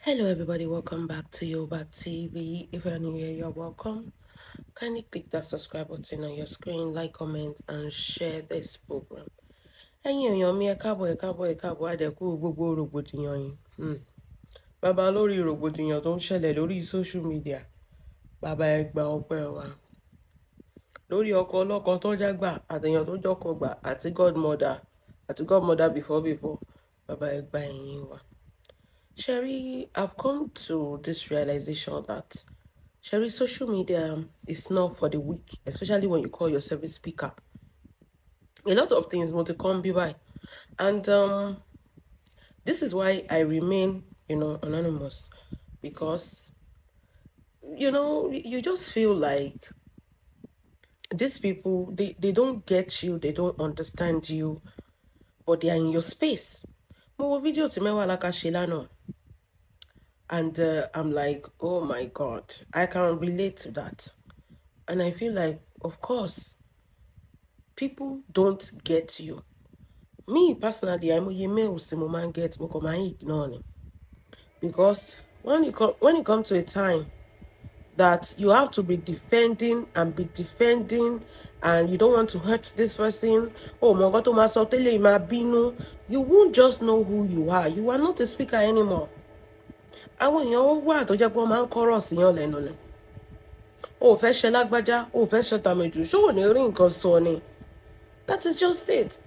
Hello everybody, welcome back to Yoba TV. If you're new here, you're welcome. Kindly click that subscribe button on your screen, like, comment, and share this program. Ẹ̀yin èèyàn mi ẹ káàbọ̀ àdẹ̀kú gbogbo rògbòdìyàn yìí. Bàbá lórí rògbòdìyàn tó ń ṣẹlẹ̀ lórí social media. Bàbá ẹ gba ọpẹ́ wa. Lórí ọkọ ọlọ́kọ tó jágbà àtẹ̀yàn tó jọ́kọ gbà àti godmother before. Bàbá ẹ gba ẹ̀yìn wa. Sherry, I've come to this realization that Sherry, social media is not for the weak, especially when you call yourself a speaker. A lot of things want to come by. And this is why I remain, anonymous. Because, you just feel like these people, they don't get you, they don't understand you, but they are in your space. Mo video to Mewalaka Shilano. And I'm like, oh my God, I can relate to that. And I feel like, of course, people don't get you. Me, personally, I'm a emails the moment get ignoring. Because when it comes to a time that you have to be defending, and you don't want to hurt this person, you won't just know who you are. You are not a speaker anymore. Àwọn èèyàn wà tó jẹ́ pé wọ́n máa ń kọ́rọ̀ síyàn lẹ́nu ni. O fẹ́ ṣe lágbájá, o fẹ́ ṣe tàmẹ̀dù, ṣó ò ní rí nǹkan sọ ni. That is just it.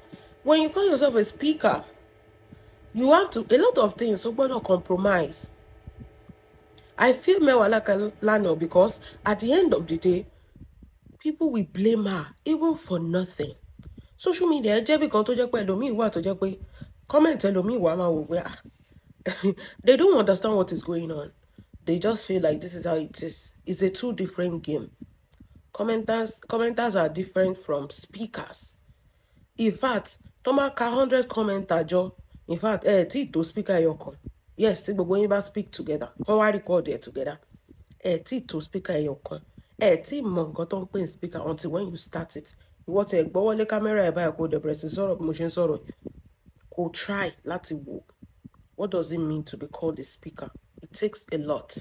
When you call yourself a speaker, you have to, a lot of things, so gbọ́dọ̀ compromise. I feel Mewalaka lánàá because at the end of the day, people will blame her even for nothing. Social media jẹ́ bí kan tó jẹ́ pé ẹlòmíì wà tó jẹ́ pé comment ẹlòmíì wà máa wò pé they don't understand what is going on. They just feel like this is how it is. It's a two different game. Commenters are different from speakers. In fact, Toma 100 commenter, in fact, to speaker yoko. Yes, we going speak together. Come record there together. To speaker yoko. Mongo don't speaker until when you start it. You want to go on the camera by a the press motion sorrow. Go try láti wo. What does it mean to be called a speaker? It takes a lot.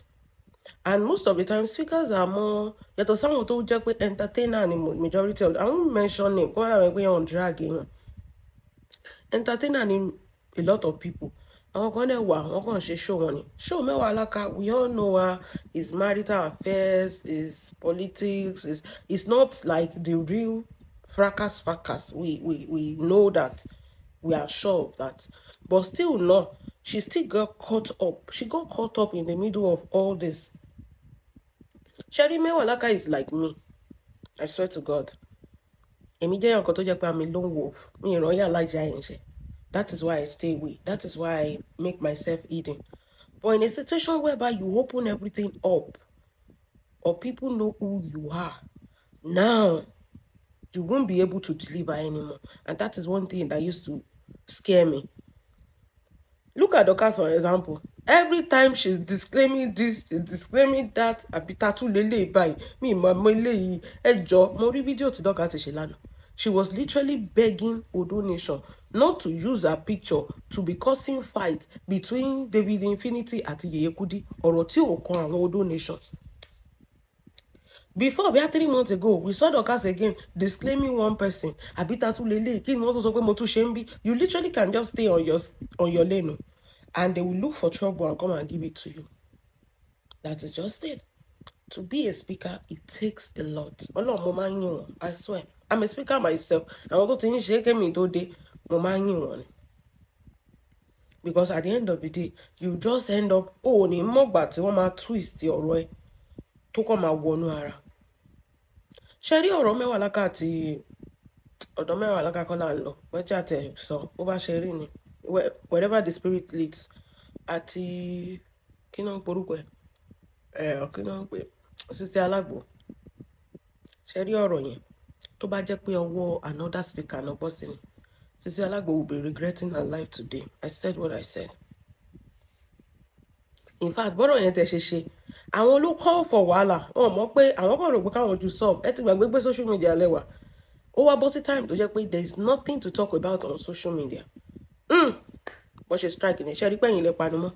And most of the time, speakers are more, yet someone to just with entertainer and majority of, I won't mention name, on dragging. Entertainer in a lot of people. I'm going to show money. Show Mewalaka, we all know her, his marital affairs, his politics, it's not like the real fracas. We know that. We are sure of that. But still no, she still got caught up. She got caught up in the middle of all this. Sherry Mewalaka is like me. I swear to God. I'm a lone wolf. That is why I stay away. That is why I make myself hidden. But in a situation whereby you open everything up, or people know who you are, now you won't be able to deliver anymore. And that is one thing that used to scare me. Look at Dorcas, for example. Every time she's disclaiming this, she's disclaiming that, video to Dorcas. She was literally begging Odo Nation not to use her picture to be causing fight between David Infinity and Yeye Kudi or Odo Nation. Before, about 3 months ago, we saw Dorcas again disclaiming one person. You literally can just stay on your lane, and they will look for trouble and come and give it to you. That is just it. To be a speaker, it takes a lot. I swear. I'm a speaker myself. And although things shake me today, because at the end of the day, you just end up, ni twist your way. To come out one ara. Sherry or Mewalaka àti ọ̀dọ̀ Mewalaka kọ́lá ń lọ. Wẹ́jẹ́ àtẹ̀ sọ, ó bá ṣe rí ni. Wherever the spirit leads. Àti kí náà ń porúkọ ẹ̀? Kí náà ń pè? Sisi Alagbo. Sherry ọ̀rọ̀ yẹn. Tó bá jẹ́ pé ọwọ́ another speaker náà bọ́ sí ni. Sisi Alagbo will be regretting her life today. I said what I said. In fact, bọ́rọ̀ yẹn tẹ̀ ṣe àwọn ló call for wàhálà. Wọ́n mọ̀ pé àwọn kan rò pé káwọn ju sub. Ẹ ti gbàgbé pé social media lẹ́wà. Ó wá bọ́ sí time tó jẹ́ pé there is nothing to talk about on social media. But she strike in it. Ṣé rí pẹ́yìn lẹ panumọ́?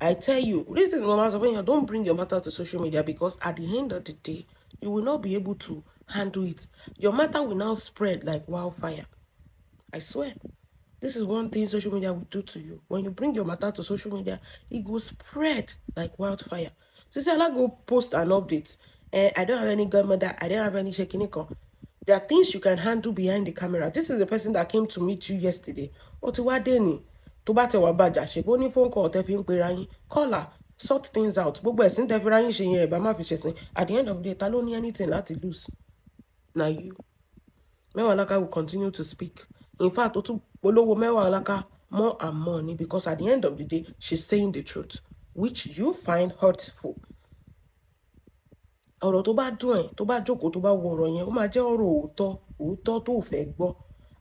I tell you, reason Mama Sabanya, don't bring your matter to social media, because at the end of the day, you will not be able to handle it. Your matter will now spread like wildfire. I swear. This is one thing social media will do to you. When you bring your matter to social media, it will spread like wildfire. Sisi Alagbo post an update. I don't have any godmother. I don't have any shaking. There are things you can handle behind the camera. This is the person that came to meet you yesterday. Otiwadeni. Tó bá tẹ wá bàjá ṣe bó ní phone call tẹ́ fi ń pera yín. Call her, sort things out. Gbogbo ẹ̀sìn tẹ́ fi ra yín ṣe yẹn ẹ̀ bá má fi ṣẹ̀sìn. At the end of the day, ta ló ní anything láti lose? Na you. Mewalaka will continue to speak. In fact, Olowo Mewalaka more and more, because at the end of the day, she's saying the truth, which you find hurtful. Ọ̀rọ̀ tó bá dùn ẹ́, tó bá jókòó, tó bá wo ọ̀rọ̀ yẹn, ó máa jẹ́ ọ̀rọ̀ òótọ́ tó fẹ́ gbọ́.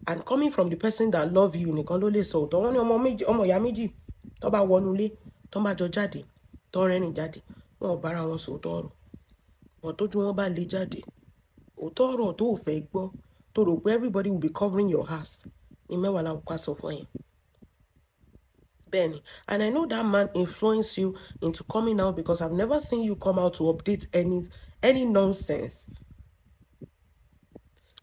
And coming from the person that love you, nìkan ló lè sọ òótọ́. Wọ́n ní ọmọ ìyá méjì tó bá wọnú ilé, tó bá jọ jáde, tó rẹ́rìn jáde, wọn ò bára wọn sọ òótọ́ ọ̀rọ̀. But tójú wọn bá lè jáde, òótọ́ ọ̀rọ̀ tó fẹ́ gbọ́, tó rò pé everybody will be covering your ass, ni Mewalaka sọ fún yín. Benny, and I know that man influenced you into coming out, because I've never seen you come out to update any nonsense.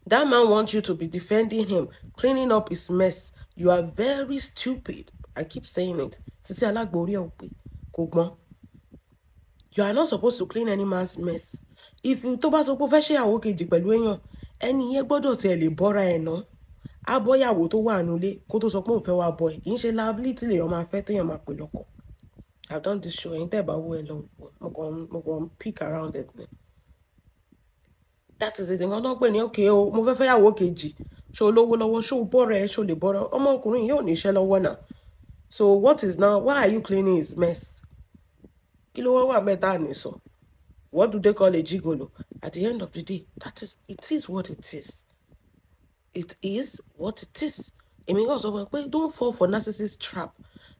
That man wants you to be defending him, cleaning up his mess. You are very stupid. I keep saying it. Sisi Alagbo you are not supposed to clean any man's mess. If you tó bá sọ pé fẹ́ ṣe àwò kejì pẹ̀lú èèyàn, ẹni yẹn gbọ́dọ̀ tẹ̀ lè bọ́ra ẹ̀ ná. Abọ́yàwó tó wà nulẹ̀ kó tó sọ pé òun fẹ́ wá bọ́ ẹ̀. Kì í ṣe liability lèèyàn máa fẹ́ téèyàn máa pè lọ́kọ. I've done this show. Ẹ̀yin tẹ́ bá wò ẹ lọ, mo kàn pick around it. That is it. Nǹkan tó ń pè ní okay o, mo fẹ́ yàwó kejì. Ṣó lówó lọ́wọ́, ṣó bọ́ra ẹ, ṣó lè bọ́ra. Ọmọkùnrin yóò ní iṣẹ́ lọ́wọ́ náà. So what is now? Why are you cleaning his mess? Kí ló wá wà mẹ́ta ní sọ? What do they call a gigolo? At the end of the day, it is what it is. It is what it is. Don't fall for narcissist trap.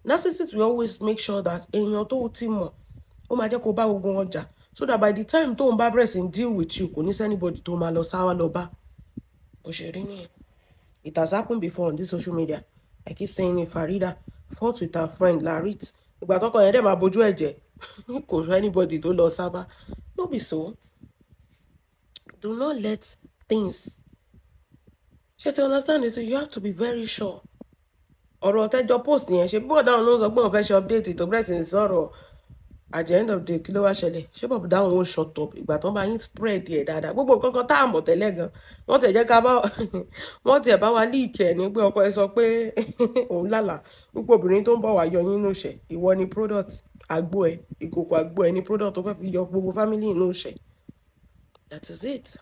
Narcissists will always make sure that èèyàn tó ti mọ̀, ó máa jẹ́ kó bá gbogbo wọn jà, so that by the time tó ń bá bẹ̀rẹ̀ sí deal with you, kò ní anybody tó máa lọ sáwá lọ bá. Bó ṣe rí nìyẹn. It has happened before on this social media. I keep saying it. Farida fought with her friend Larit. Ìgbà tọ́kọ yẹn dẹ̀ máa bójú ẹ̀jẹ̀. Kò sí anybody tó lọ sábà. No be so. Do not let things. To understand it, you have to be very sure. Ọ̀rọ̀ tẹ́jọ́ post yẹn ṣe bọ́ọ̀ dáhùn ló ń sọ pé òun fẹ́ ṣe update tó bẹ̀rẹ̀ sí ní sọ̀rọ̀. At the end of the day, kí ló wá ṣẹlẹ̀? Ṣé bọ̀bù dáhùn ó shut up ìgbà tó ń bá yín spread ẹ̀ dáadáa? Gbogbo nǹkan kan tá à mọ̀ tẹ́lẹ̀ gan. Wọ́n tẹ̀ jẹ́ ká bá wọ́n tẹ̀ bá wa leak ẹ̀ ní pé ọkọ ẹ sọ pé òun lálàá. Gbogbo obìnrin tó ń bọ̀ wá yọ yín nínú ìṣẹ́. Ìwọ ni product àgbo ẹ̀, ìkòkò àgbo ẹ̀ ni product tó fẹ́ fi yọ gbogbo family nínú ìṣẹ́. That is it.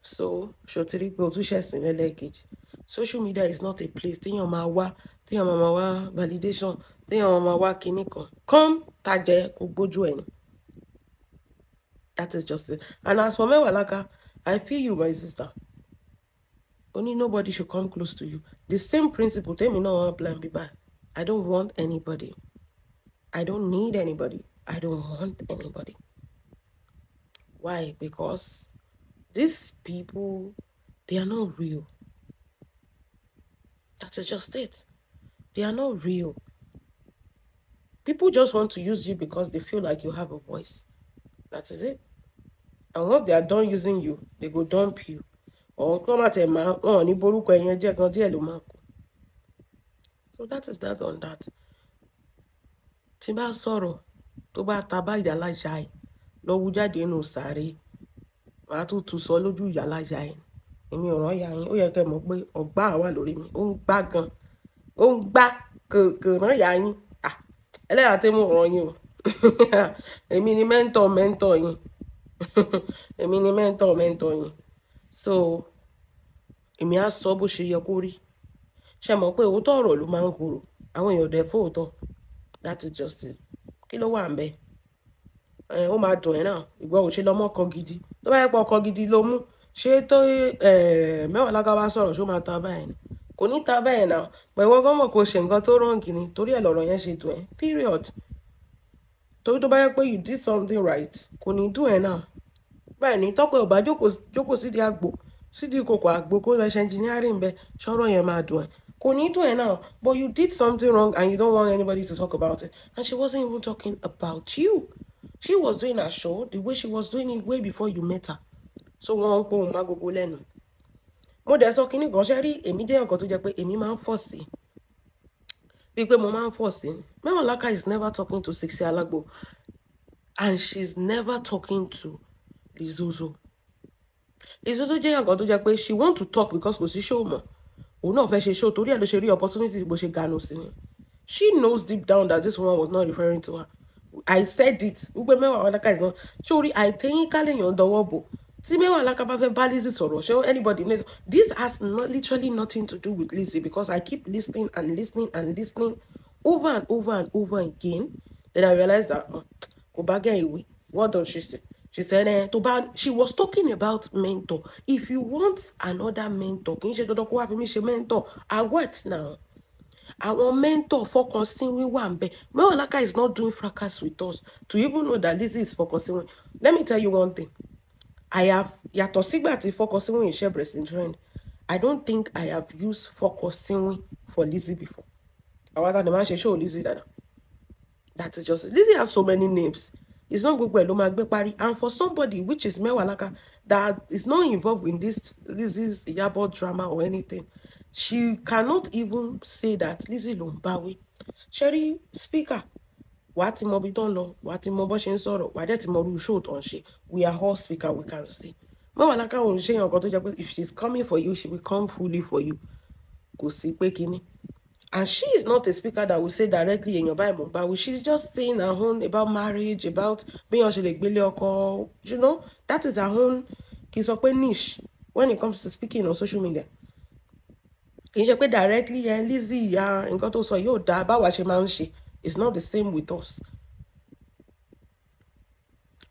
So, ṣòtìrí pé o tún ṣẹ̀sìn lẹ́lẹ́kejì. Social media is not a place téèyàn máa wá validation, téèyàn máa wá kinní kan. Come tajẹ kò gbójú ẹni. That is just it. And as for Mewalaka, I feel you, my sister. Only nobody should come close to you. The same principle, tell me no plan be bad. I don't want anybody. I don't need anybody. I don't want anybody. Why? Because these people, they are not real. That is just it. They are not real. People just want to use you because they feel like you have a voice. That is it. And once they are done using you, they go dump you. Or come at a man, so that is that on that. Timba sọ̀rọ̀ tó bá taba ìyálàjà ẹ̀ lọ́wọ́ jáde nínú sàárè. Màá tún sọ lójú ìyálàjà ẹ̀. Èmi ò rán ya yín. Ó yẹ kẹ́ mọ̀ pé ọ̀gbá wà lórí mi. Ó ń gbá gan. Ó ń gbá kò rán ya yín. Ẹlẹ́yà tí mo rán yín o. Èmi ni mentor yín. Èmi ni mentor yín. So, èmi á sọ bó ṣe yẹ kó rí. Ṣé mọ̀ pé òótọ́ ọ̀rọ̀ ló máa ń korò. Àwọn èèyàn dẹ̀ fóòótọ́. That is just it. Kí ló wà ńbẹ̀? Ó máa dùn ẹ́ náà. Ìgbà ò ṣe lọ́mọ ọkọ gidi. Tó bá yẹ pé ọkọ gidi ló mú, ṣé tó Mewalaka wá sọ̀rọ̀ ṣó máa ta báyìí ni? Kò ní ta báyìí náà. But ìwọ gan mọ̀ kó ṣe nǹkan tó wrong ni. Torí ẹ̀ lọ̀rọ̀ yẹn ṣe dùn ẹ́. Period. Torí tó bá yẹ pé you did something right, kò ní dùn ẹ́ náà. Bẹ́ẹ̀ ni tọ́pẹ́ ò bá jókòó sídìí àgbò, sídìí ìkòkò àgbò kó lọ ṣe engineering bẹ́ẹ̀, ṣọ́rọ̀ yẹn máa dùn ẹ́. Now, but you did something wrong and you don't want anybody to talk about it. And she wasn't even talking about you. She was doing her show the way she was doing it way before you met her. So one go magogo lenu. Mo de sọ kíní kan ṣe rí èmi jẹ́ nǹkan tó jẹ́ pé èmi máa ń fọ̀ sí. Bí pé mo máa ń fọ̀ sí. Mewalaka is never talking to Sisi Alagbo. And she's never talking to Lizzozo. Lizzozo jẹ́ nǹkan tó jẹ́ pé she want to talk because kò sí show mọ́. Òun náà fẹ́ ṣe show torí ẹ̀ ló ṣe rí opportunity bó ṣe ganu sí ni. She knows deep down that this one was not referring to her. I said it. Ugbe Mewalaka is not. Surely I think you're the wobble. See Mewalaka bá fẹ́ bá Lizzy sọ̀rọ̀. Show anybody. This has literally nothing to do with Lizzy because I keep listening and listening and listening over and over and over again. Then I realized that what does she say? She said, she was talking about mentor. If you want another mentor, can you mentor? I what now? Our mentor focusing with one. Mewalaka is not doing fracas with us to even know that Lizzy is focusing. Let me tell you one thing. I have focusing in share breast trend. I don't think I have used focusing for Lizzy before. I was the man show Lizzy that. That is just Lizzy has so many names. It's not good and for somebody which is Mewalaka that is not involved in this Lizzy's Iyabo drama or anything, she cannot even say that Lizzy Lombawi. Sherry speaker, what Mobiton what Moboshin Soro, what that Moru showed on she. We are all speaker, we can see. Mewalaka will say if she's coming for you, she will come fully for you. Go see Pekini. And she is not a speaker that will say directly in your Bible, but she's just saying her own about marriage, about being on you know, that is her own niche when it comes to speaking on social media. Directly, Lizzy, it's not the same with us.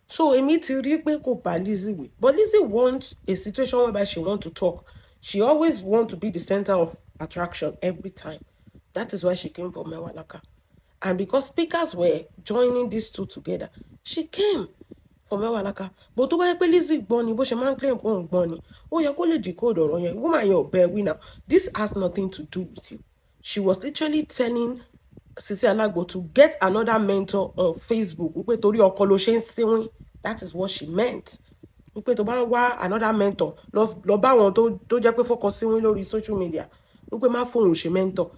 So immediately Lizzy with. But Lizzy wants a situation whereby she wants to talk. She always wants to be the center of attraction every time. That is why she came for Mewalaka. And because speakers were joining these two together, she came for Mewalaka. But to Lizzy Bonnie, but she man claim Bonnie. Oh, you're going to decode or woman, you're bear winner. This has nothing to do with you. She was literally telling Sisi Alagbo to get another mentor on Facebook. That is what she meant. Another mentor. Focusing on social media. Mentor.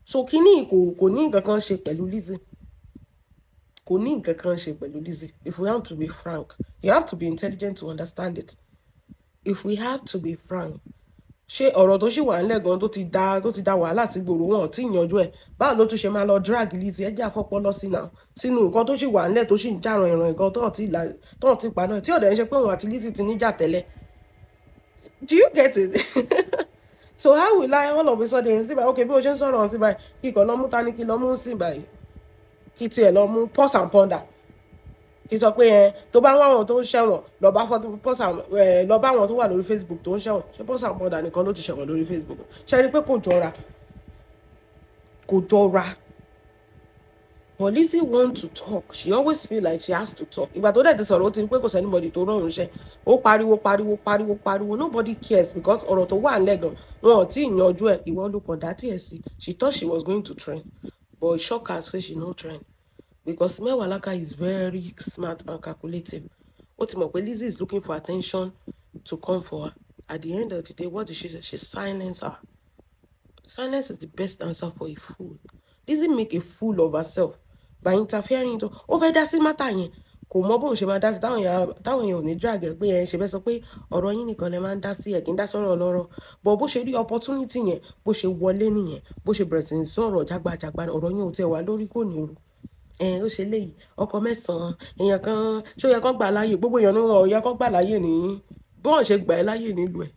So kini kò ní nǹkan kan ṣe pẹ̀lú Lizzy. Kò ní nǹkan kan ṣe pẹ̀lú Lizzy. If we have to be frank, you have to be intelligent to understand it. If we have to be frank, ṣé ọ̀rọ̀ tó ṣì wà nílẹ̀ gan tó ti dá wàhálà sí gbòòrò wọn tí ìyànjú ẹ̀ báwo ló tún ṣe máa lọ drag Lizzy ẹjẹ́ àfọ́pọ́lọ́ sí náà sínú nǹkan tó ṣì wà nílẹ̀ tó ṣì ń jàràn ìràn ìgan tó ti pa náà tí ọ̀dẹ̀ ń ṣe pé òun àti Lizzy ti níjà tẹ́lẹ̀. Do you get it? So how will I all of a sudden see by okay, bí mo ṣe ń sọ̀rọ̀ sí by kí kò lọ mú tani kí lọ mú sí by kí tiẹ̀ lọ mú pause and ponder. Kí sọ pé tó bá wọn tó ń ṣẹ̀wọ̀n lọ bá pause and lọ bá wọn tó wà lórí Facebook tó ń ṣẹ̀wọ̀n ṣé pause and ponder nìkan ló ti ṣẹ̀wọ̀n lórí Facebook. Ṣé rí pé kò jọra. Kò jọra. But Lizzy wants to talk. She always feel like she has to talk. Ìgbà tó dẹ̀ ti sọ̀rọ̀ ó ti ní pé kò sẹ́nibọ̀dì tó rọrùn iṣẹ́. Ó pariwo. Nobody cares because ọ̀rọ̀ tó wà nílẹ̀ gan wọn ò tí ì yanjú ẹ̀. Ìwọ ló kàn dá tiẹ̀ sí. She thought she was going to trend. But it shocked her say she no trend. Because Mewalaka is very smart and calculative. Ó ti mọ̀ pé Lizzy is looking for attention to come for her. At the end of the day, what did she say? She silenced her. Silence is the best answer for a fool. Lizzy make a fool of herself by interfering into over that same matter yẹn kò mọ bóun ṣe máa dá sí táwọn èèyàn ò ní drag ẹ pé ẹ ṣe fẹ́ sọ pé ọ̀rọ̀ yín nìkan lè máa ń dá sí ẹ kí n dá sọ̀rọ̀ lọ́rọ̀ but bó ṣe rí opportunity yẹn bó ṣe wọlé nìyẹn bó ṣe bẹ̀rẹ̀ sí ní sọ̀rọ̀ jágbàjàgbà ọ̀rọ̀ yín ò tẹ̀ wá lórí kò ní ru ó ṣe léyìí ọkọ mẹ́sàn-án èèyàn kan ṣó yẹ kán gbà láàyè gbogbo èèyàn ní wọn ò yẹ kán gbà láàyè ní bọ́ọ̀ ṣe gbà ẹ́ láàyè nílùú ẹ̀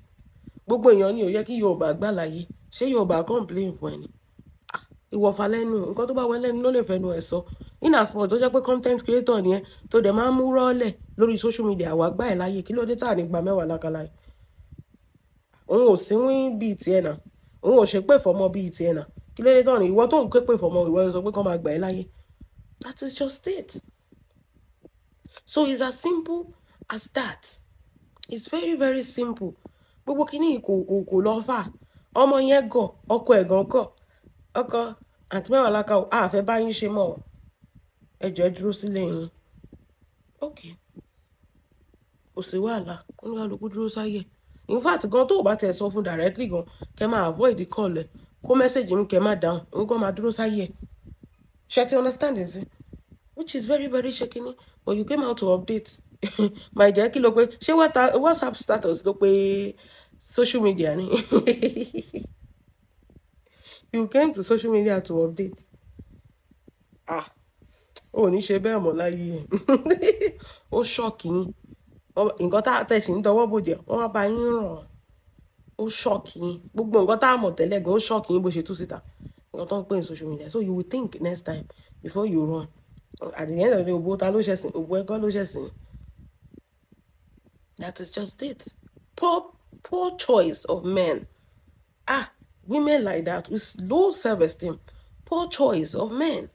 gbogbo èèyàn ní ò yẹ kí Yorùbá gbà láàyè ṣé Yorùbá complain fún ẹni ìwọ̀fà lẹ́nu nǹkan tó bá wọ lẹ́nu ló lè fẹnu ẹ̀ sọ in as much tó jẹ́ pé content creator ni ẹ tó dẹ̀ máa ń mú rọ́ọ̀lẹ̀ lórí social media wà gbà ẹ̀ láàyè kí ló dé tà nígbà Mewalaka láyè òun ò síwín bíi tiẹ̀ náà òun ò ṣe pé fọmọ bíi tiẹ̀ náà kí ló dé tọ̀ ní ìwọ tó ń ké pé fọmọ ìwọ sọ pé kán máa gbà ẹ́ láàyè that is just it. So it's as simple as that. It's very very simple. Gbogbo kini kò lọ fà ọmọ yẹn gọ̀, ọkọ ẹ̀gàn gọ̀, ọkọ àǹtí Mewalaka o, a fẹ́ bá yín ṣe mọ́ o, ẹ jọ̀ọ́ dúró sílé yín. Okay, kò sí wàhálà, oníkálukú dúró sáyè. In fact gan tó o bá tiẹ̀ sọ fún directly gan, kẹ́ máa avoid call ẹ̀, kó message mi kẹ́ máa dáhùn, òun gan máa dúró sáyè. Ṣé ti understand it? Which is very very shaking, but you came out to update. My dear, kí ló pé ṣé WhatsApp status ló pé social media ni? You came to social media to update. Ó ní ṣe bẹ́ẹ̀ mọ́ láyé. Ó ṣọ́ọ̀kì yín. Nǹkan tá tẹ̀sí ń dọwọ́ bòjẹ́, wọ́n wá bá yín ràn. Ó ṣọ́ọ̀kì yín. Gbogbo nǹkan tá mọ̀ tẹ́lẹ̀ gan, ó ṣọ́ọ̀kì yín bó ṣe tú síta. Nǹkan tó ń pè ní social media. So you will think next time before you run. At the end of the day, òbó ta ló ṣẹ̀sìn, òbó ẹ̀kọ́ ló ṣẹ̀sìn. That is just it. Poor choice of men. Women like that with low self-esteem. Poor choice of men.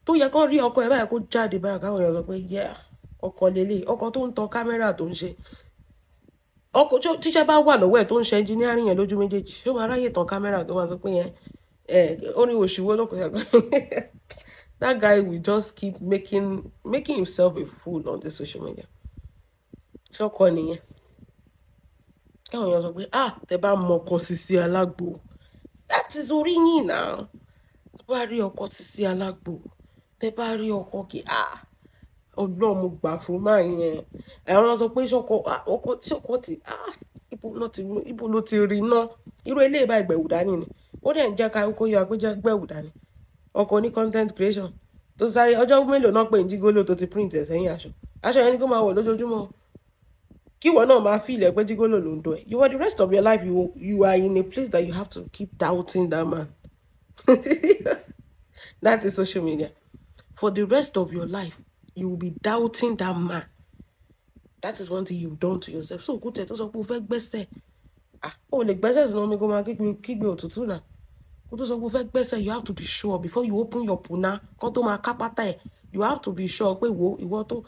Tó yẹ kó rí ọkọ ẹ̀ báyìí kó jáde báyìí káwọn èèyàn sọ pé yeah, ọkọ lélẹ̀, ọkọ tó ń tan kámẹ́rà tó ń ṣe. Ọkọ tíṣẹ́ bá wà lọ́wọ́ ẹ̀ tó ń ṣe engineering yẹn lójú méjèèjì, ṣé ó máa ráyè tan kámẹ́rà tó máa sọ pé yẹn ó ní òṣìwò lóko yàgbẹ́. That guy will just keep making himself a fool on the social media. Ṣọ́kọ nìyẹn. Káwọn èèyàn sọ pé tẹ bá mọ ọkọ Sisi Alagbo, that is orí yín náà. Tẹ bá rí ọkọ Sisi Alagbo, tẹ bá rí ọkọ kí Ọlọ́run mo gbà fún máa yẹn. Àwọn sọ pé ṣọkọ tí ibo ló ti rí náà. Irú eléyìí bá ìgbẹ̀wù dání ni. Ó dẹ̀ ń jẹ́ ká kó yọ àgbéjẹ́ gbẹ̀wù dání. Ọkọ ní content creation tó sáré ọjọ́ mélòó náà pé jígólò tó ti print ẹ̀ sẹ́yìn aṣọ yẹn ni kó máa wọ̀ lójoojúmọ́. Kí ìwọ náà máa feel pé jígólò ló ń dọ̀ ẹ́. You for the rest of your life you are in a place that you have to keep doubting that man. That is social media. For the rest of your life you will be doubting that man. That is one thing you've done to yourself. So kó tẹ̀ tó sọ pé o fẹ́ gbẹ́sẹ̀. O lè gbẹ́sẹ̀ sínú omi kó máa kígbe òtútù náà. Kó tó sọ pé o fẹ́ gbẹ́sẹ̀, you have to be sure before you open your puna kó tó máa kápátá ẹ̀. You have to be sure pé ìwọ tó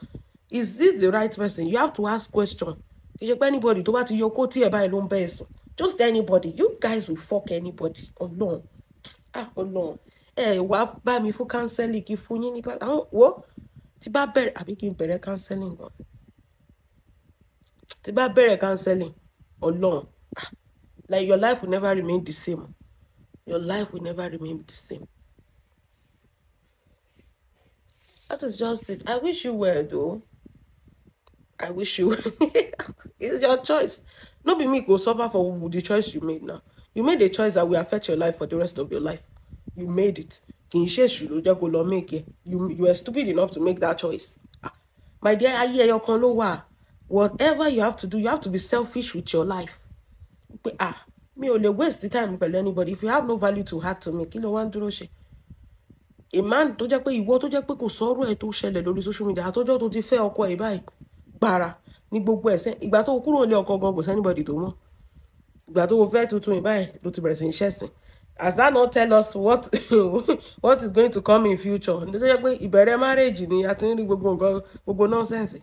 is this the right person? You have to ask question. Kì í ṣe pé anybody tó bá ti yọ kó tí ẹ̀ báyìí ló ń bẹ́ ẹ̀ sùn. Just anybody. You guys will fuck anybody. Ọlọ́run. Ọlọ́run. Wá bá mi fún counseling kí fún yín ní class. Wo tí bá bẹ̀rẹ̀ àbí kí n bẹ̀rẹ̀ counseling gan. Tí bá bẹ̀rẹ̀ counseling, Ọlọ́run. Like your life will never remain the same. Your life will never remain the same. That is just it. I wish you well though. I wish you it's your choice. No be me go suffer for the choice you made now. You made a choice that will affect your life for the rest of your life. You made it. Kì í ṣe èṣù ló jẹ́ kó lọ make it. You are stupid enough to make that choice. My dear, ayé ẹyọ kan ló wà. Whatever you have to do, you have to be selfish with your life. Mi ò lè waste the time pẹ̀lú anybody. If you have no value to add to me, kí ló wá ń dúró ṣe? A man tó jẹ́ pé ìwọ tó jẹ́ pé kò sọ̀rọ̀ ẹ̀ tó ṣẹlẹ̀ lórí social media àtọ́jọ́ tó ti fẹ́ ọkọ ẹ̀ báyìí gbàrà ní gbogbo ẹ̀sẹ̀. Ìgbà tó kúrò lé ọkọ gan kò sí anybody tó mọ̀. Ìgbà tó fẹ́ tuntun ìbáyìí ló ti bẹ̀rẹ̀ sí ní ṣẹ̀sìn. Has that not tell us what is going to come in future? Ní tó jẹ́ pé ìbẹ̀rẹ̀ marriage ni a ti ń rí gbogbo nǹkan gbogbo nonsense.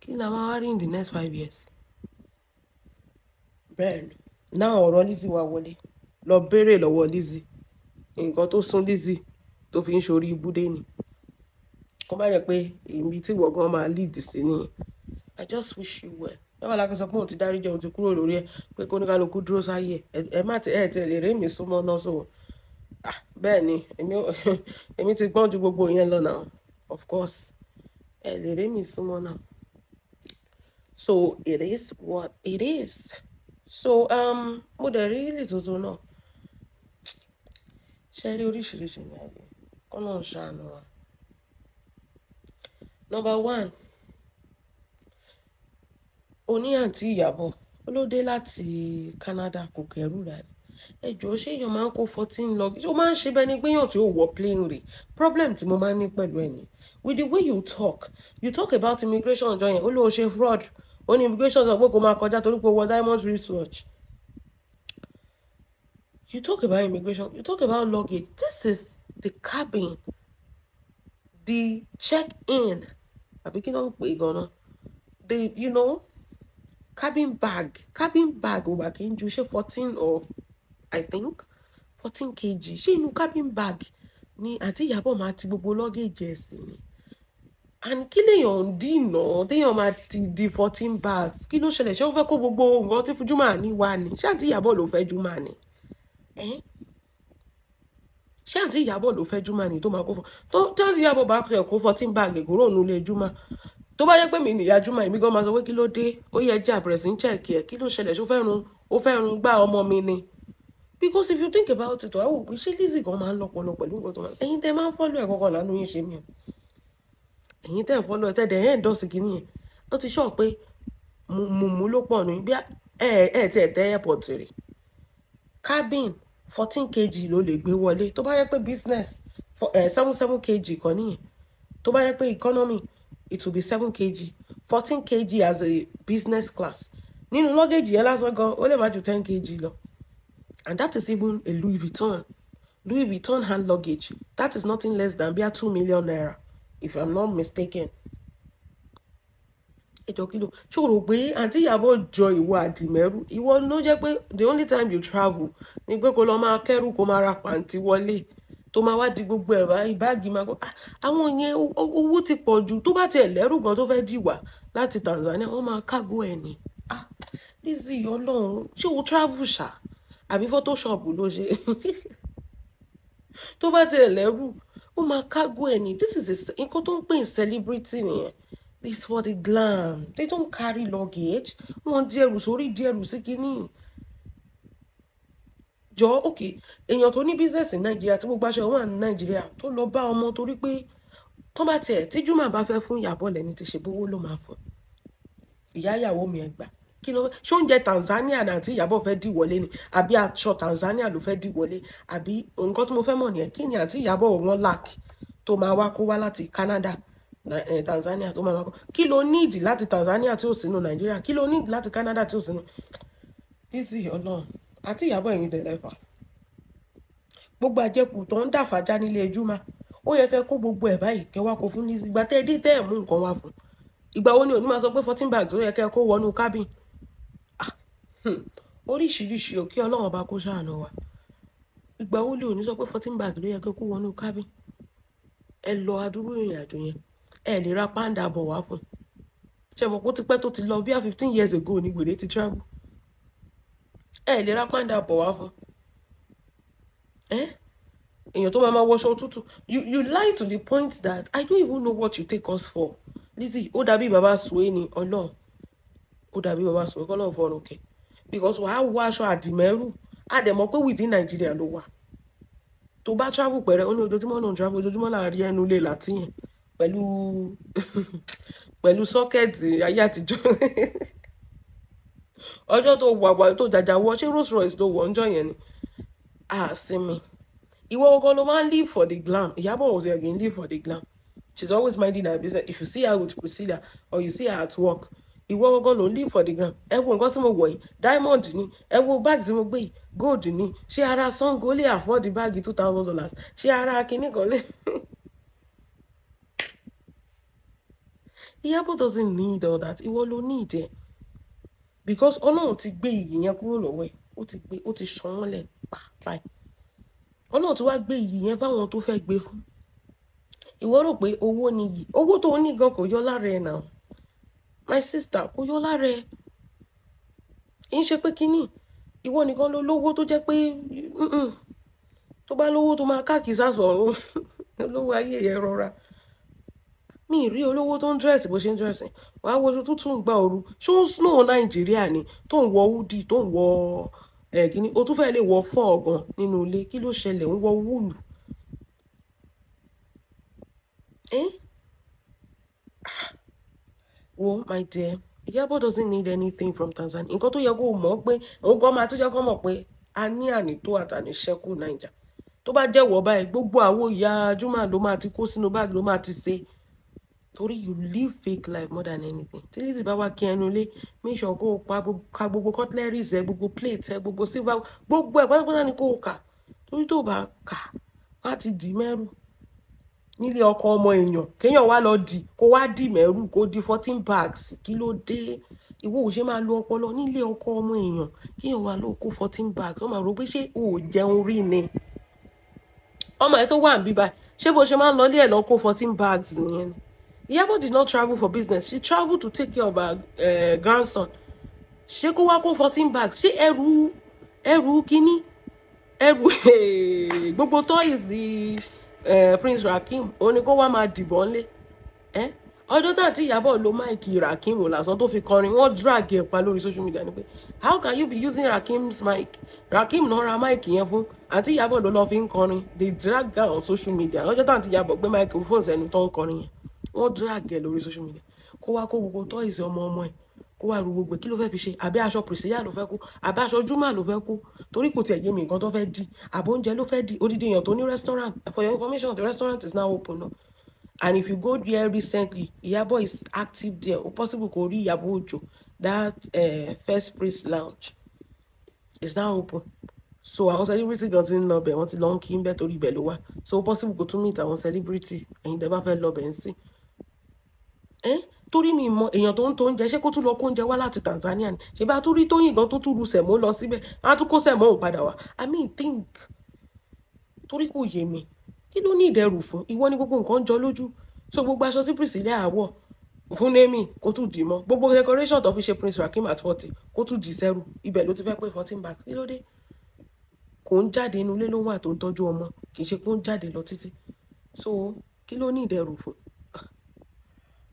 Kí la máa wá rí in the next 5 years? Bẹ́ẹ̀ni. Náà ọ̀rọ̀ Lizzy wá wọlé. Lọ béèrè lọ́wọ́ Lizzy. Nǹkan tó sún Lizzy tó fi ń ṣorí ibùdé ni. Kó má jẹ́ pé èmi tí ìwọ gan máa lead sí ni. I just wish you well. Mewalaka sọ pé òun ti dárí jẹ́ òun ti kúrò lórí ẹ̀ pé kó ní kálukú dúró sáyé ẹ má ti lè rí mi súnmọ́ náà sọ. Bẹ́ẹ̀ ni èmi ti gbọ́n ju gbogbo yẹn lọ náà. Of course ẹ lè rí mi súnmọ́ náà. So it is what it is. So mo dẹ̀ rí Lizzozo náà. Ṣé rí oríṣiríṣi ní ayé kọ́ náà ṣàánú wa. Number 1. Oní àǹtí Iyabo ló dé láti Canada kò kẹrù rà ní. Ẹ jọ̀ọ́ ṣé èèyàn máa ń kó 14 lọ? Ó máa ń ṣe bẹ́ẹ̀ ni pé èèyàn tí ó wọ plane rè. Problem tí mo máa ń ní pẹ̀lú ẹ̀ ni. With the way you talk about immigration ọjọ́ yẹn ó lóò ṣe fraud. Ó ní immigration sọ pé kó máa kọjá torí pé wọ diamond wristwatch. You talk about immigration, you talk about luggage. This is the cabin, the check-in. Àbí kí ló ń pè gan-an? The cabin bag ò bá kí n ju ṣe 14 or I think 14 kg ṣé inú cabin bag ni àti Iyabo máa ti gbogbo luggage ẹ̀ sí ni. And kí lèèyàn ń dìnà téèyàn máa ti di 14 bags kí ló ṣẹlẹ̀ ṣé ó fẹ́ kó gbogbo nǹkan tí Juma ní wá ni ṣé àǹtí Iyabo ló fẹ́ Juma ni ṣé àǹtí Iyabo ló fẹ́ Juma ni tó máa kó fún tó àǹtí Iyabo bá kó 14 bag kúrò nílé Juma tó bá yẹ pé mi nìyá Juma èmi gan máa sọ pé kí ló dé ó yẹ jẹ́ àbẹ̀rẹ̀ sí ń check ẹ̀ kí ló ṣẹlẹ̀ ṣó fẹ́ run gbá ọmọ mi ni. Because if you think about it, I will be Lizzy gan máa ń lọ́pọlọ pẹ̀lú nǹkan tó máa ń ẹ̀yin tẹ́ máa ń follow ẹ̀ kọ́kọ́ lánàá yín ṣe mí o ẹ̀yin tẹ́ ń follow ẹ̀ tẹ́ dẹ̀ ẹ̀ ń dọ́sì kìíní yẹn ó ti sọ pé mú ló pọ̀ nù bí tẹ́ airport rè cabin 14 kg ló lè gbé wọlé tó bá yẹ pé business 7 kg kan nìyẹn tó bá yẹ pé economy it will be 7 kg 14 kg as a business class nínú luggage yẹn lásán gan ó lè má ju 10 kg lọ. And that is even a Louis Vuitton hand luggage. That is nothing less than 2 million naira, if I'm not mistaken. Ṣòro pé àǹtí Iyabo jọ ìwọ àdìmẹ́rù. Ìwọ ló jẹ́ pé the only time you travel ni pé kó lọ máa kẹ́rù kó máa ra pàǹtí wọlé tó máa wá di gbogbo ẹ̀ báyìí báàgì máa kọ́. Àwọn yẹn owó ti pọ̀ jù tó bá tiẹ̀ lẹ́rù gan tó fẹ́ dìwà láti Tanzania wọ́n máa kágó ẹ̀ ni. Lizzy Ọlọ́run ṣé o travel ṣá? Àbí photoshop ló ṣe tó bá tẹ̀ lẹ́rù ó máa kágó ẹ̀ ní. This is nǹkan tó ń pè ní celebrity nìyẹn. It's for the glam. They don't carry luggage. Wọ́n di ẹrù sórí di ẹrù sí kínní. Jọ okay èèyàn tó ní business ní Nàìjíríà tí gbogbo aṣọ wà ní Nàìjíríà tó lọ bá ọmọ torí pé tó bá tiẹ̀ tí Juma bá fẹ́ fún Iyabo lẹ́ni ti ṣe bówó ló máa fún ìyá ìyàwó mi ẹgbàá. Kí ló ṣé oúnjẹ Tanzania náà tí Iyabo fẹ́ dì wọlé ni àbí aṣọ Tanzania ló fẹ́ dì wọlé àbí nǹkan tí mo fẹ́ mọ̀ nìyẹn kí ni àti Iyabo wọn lack tó máa wá kó wá láti Canada Tanzania tó máa wá kó kí ló need láti Tanzania tí ò sínú Nàìjíríà kí ló need láti Canada tí ò sínú Lizzy Ọlọ́run àti Iyabo ẹ̀yin dẹ̀lẹ́fà gbogbo àjẹkù tó ń dàfàjà nílé Juma ó yẹ kẹ́ kó gbogbo ẹ̀ báyìí kẹ́ wá kó fún Lizzy ìgbà tẹ́ dé tẹ́ ẹ̀ mú nǹkan wá fún ìgbà wo ni òní máa sọ pé 14 bags ó yẹ kẹ́ kó wọnú cabin oríṣiríṣi òkè Ọlọ́run ọba kó ṣàánú wa ìgbà wo lè òní sọ pé 14 bag ló yẹ kó wọnú cabin ẹ lọ adúrú ìrìn àjò yẹn ẹ lè ra panda bọ̀ wá fún ṣe mọ̀ pé ó ti pẹ́ tó ti lọ bí i 15 years ago ní gbèrè ti travel ẹ lè ra panda bọ̀ wá fún èèyàn tó máa wọṣọ òtútù you lie to the point that I don't even know what you take us for Lizzy ó dàbí bàbá sùwé ni Ọlọ́run ó dàbí bàbá sùwé kọ́ lọ́run fọ́run kẹ́ because wàá wọ aṣọ àdìmẹ́rù àdẹ̀mọ́ pé within Nigeria ló wà tó bá travel pẹ̀rẹ̀ ó ní ojoojúmọ́ náà travel ojoojúmọ́ láàrin ẹnu ilé làtìyàn pẹ̀lú sọ́kẹ́ẹ̀tì ayé àtijọ́ ọjọ́ tó wà tó jàjà wọ ṣé Rolls Royce ló wọ̀ ọjọ́ yẹn ni sinmi ìwọ ọkọ ló máa ń live for the glam Iyabo was again live for the glam she's always minding her business if you see her with Priscilla or you see her at work ìwọ ọkọ ló ń live for the glam ẹ wo nǹkan tí mo wọ̀ yìí diamond ni ẹ wo báàgì tí mo gbé yìí gold ni ṣé ara Sango lè afford the báàgì $2,000 ṣé ara kinní kan lè. Iyabo doesn't need all that ìwọ ló need ẹ because Ọlọ́run ti gbé iyì yẹn kúrò lọ́wọ́ ẹ̀ ó ti ṣàn wọ́n lẹ̀ pàápàá Ọlọ́run ti wá gbé iyì yẹn báwọn tó fẹ́ gbé fún ìwọ rò pé owó ni yìí owó tó ní gan kò yọ lára ẹ̀ náà my sister kò yọ lára ẹ̀ ń ṣe pé kínní ìwọ nìkan ló lówó tó jẹ́ pé tó bá lówó tó máa káàkiri sásọ̀rọ̀ olówó ayé yẹn rọra mi rí olówó tó ń dírẹ̀sì bó ṣe ń dírẹ̀sì wàá wo tútù ń gba ooru ṣó ń snow Nàìjíríà ni tó ń wọ hoodie tó ń wọ kínní o tún fẹ́ lè wọ fọ́ọ̀gàn nínú ilé kí ló ṣẹlẹ̀ ń wọ wúlù wo my dear Iyabo doesn't need anything from Tanzania nǹkan tó yẹ kó mọ̀ pé òun gan máa tó jẹ́ kó mọ̀ pé a ní ànító àtàníṣẹ́kù Naija tó bá jẹ́wọ́ báyìí gbogbo àwo ìyá Juma ló máa ti kó sínú báàgì ló máa ti ṣe torí you live fake life more than anything tí Lizzy bá wá kí ẹnu ilé make sure kó o ka gbogbo cutleries ẹ gbogbo plates ẹ gbogbo silver gbogbo ẹ pátápátá ni kó o kà torí tó bá kà á ti dì mẹ́rù nílé ọkọ ọmọ èèyàn kéèyàn wá lọ dì kó wá dì mẹ́rù kó di 14 bags kí ló dé ìwọ ò ṣe máa lo ọpọlọ nílé ọkọ ọmọ èèyàn kéèyàn wá lọ kó 14 bags wọ́n máa rò pé ṣé o ò jẹun rí ni ọmọ ẹ tó wà ń bíbá ṣé bó ṣe máa ń lọ ilé ẹ̀ lọ kó 14 bags nìyẹn ni Iyabo did not travel for business she traveled to take care of her grandson ṣé kó wá kó 14 bags ṣé ẹrù kíní ẹrù gbogbo toys Prince Rakim òun ni kó wá máa dìbọn lé ọjọ́ tá àti Iyabo lo máìkì Rakim lásán tó fi kọrin wọ́n drag ẹ̀ pa lórí social media ni pé how can you be using Rakim's mic Rakim náà ra máìkì yẹn fún àti Iyabo ló lọ fi ń kọrin they drag her on social media ọjọ́ tá àti Iyabo gbé máìkì fún ẹni tó ń kọrin yẹn wọ́n drag ẹ̀ lórí social media kó wá kó gbogbo toys ọmọ ẹ̀ kó wá ru gbogbo kí ló fẹ́ fi ṣe àbí aṣọ Priscilla ló fẹ́ kó àbí aṣọ Juma ló fẹ́ kó torí kò tiẹ̀ yé mi nǹkan tó fẹ́ di àbò oúnjẹ ló fẹ́ di odidi èèyàn tó ní restaurant for your information the restaurant is now open now and if you go there recently Iyabo is active there o possible kò rí Iyabo Ojo that first praise lounge is now open so àwọn celebrity gan ti ń lọ bẹ̀ wọ́n ti lọ ń kí ń bẹ̀ torí ibẹ̀ ló wà so o possible kò tún meet àwọn celebrity ẹ̀yin tẹ́ bá fẹ́ lọ bẹ̀ ń sìn torí mi mọ èèyàn tó ń tó oúnjẹ ṣé kó tún lọ kó oúnjẹ wá láti Tanzania ni ṣe bá tún rí Tóyìn gan tó tún ru sẹ̀mó lọ síbẹ̀ á tún kó sẹ̀mó òun padà wá I mean think torí kò yé mi kí ló ní ìdẹrù fún ìwọ ní gbogbo nǹkan jọ lójú so gbogbo aṣọ tí Priscilla àwọ̀ fún Nemi kó tún dì mọ́ gbogbo decoration tó fi ṣe Prince Rakim at 40 kó tún dì sẹ́rù ibẹ̀ ló ti fẹ́ pé 14 bags kí ló dé kò ń jáde inú ilé ló wà tó ń tọ́jú ọmọ kì í ṣe kó ń jáde lọ títí so kí ló ní ìdẹrù fún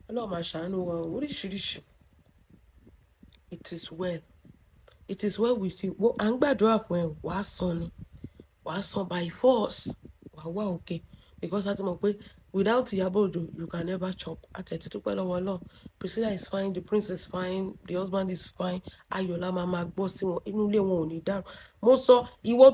Ọlọ́run máa ṣàánú wa oríṣiríṣi it is well with you à ń gbàdúrà fún ẹ wàá san ni wàá san by force wàá wà okay because a ti mọ̀ pé without Iyabo Ojo you can never chop àtẹ̀tí tó pẹ́ lọ́wọ́ Ọlọ́run Priscilla is fine the prince is fine the husband is fine ayọ̀lá máa gbọ́ sí wọn inú ilé wọn ò ní dàrú mo sọ ìwọ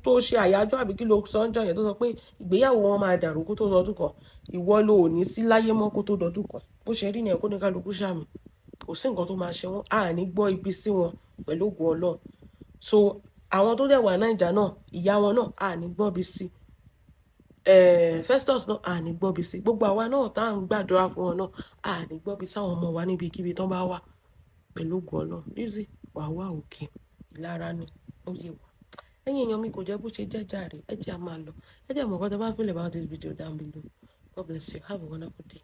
tó ṣe àyájọ́ àbí kí ló sọ ń jọ yẹn tó sọ pé ìgbéyàwó wọn máa dàrú kó tó dọdún kan ìwọ ló ò ní sí láyé mọ́ kó tó dọdún kan bó ṣe rí ni ẹ̀kọ́ ní kálukú sàmì kò sí nǹkan tó máa ṣe wọn à ní gbọ́ ibi sí wọn pẹ̀lú ògùn Ọlọ́run so àwọn tó dẹ̀ wà Naija náà ìyá wọn náà à ní gbọ́ ibi sí Festus náà à ní gbọ́ ibi sí gbogbo àwa náà tá à ń gbàdúrà fún wọn náà à ní gbọ́ ibi sáwọn ọmọ wa níbikíbi tán bá wà pẹ̀lú ògùn Ọlọ́run Lizzy wà wá òkè ìlara ni ó yẹ wà ẹ̀yin èèyàn mi kò jẹ́ bó ṣe jẹ́ jàre ẹ jẹ́ a máa lọ ẹ jẹ́ àmọ́ kọ́tà bá feel about this video down below God bless you have a wonderful day.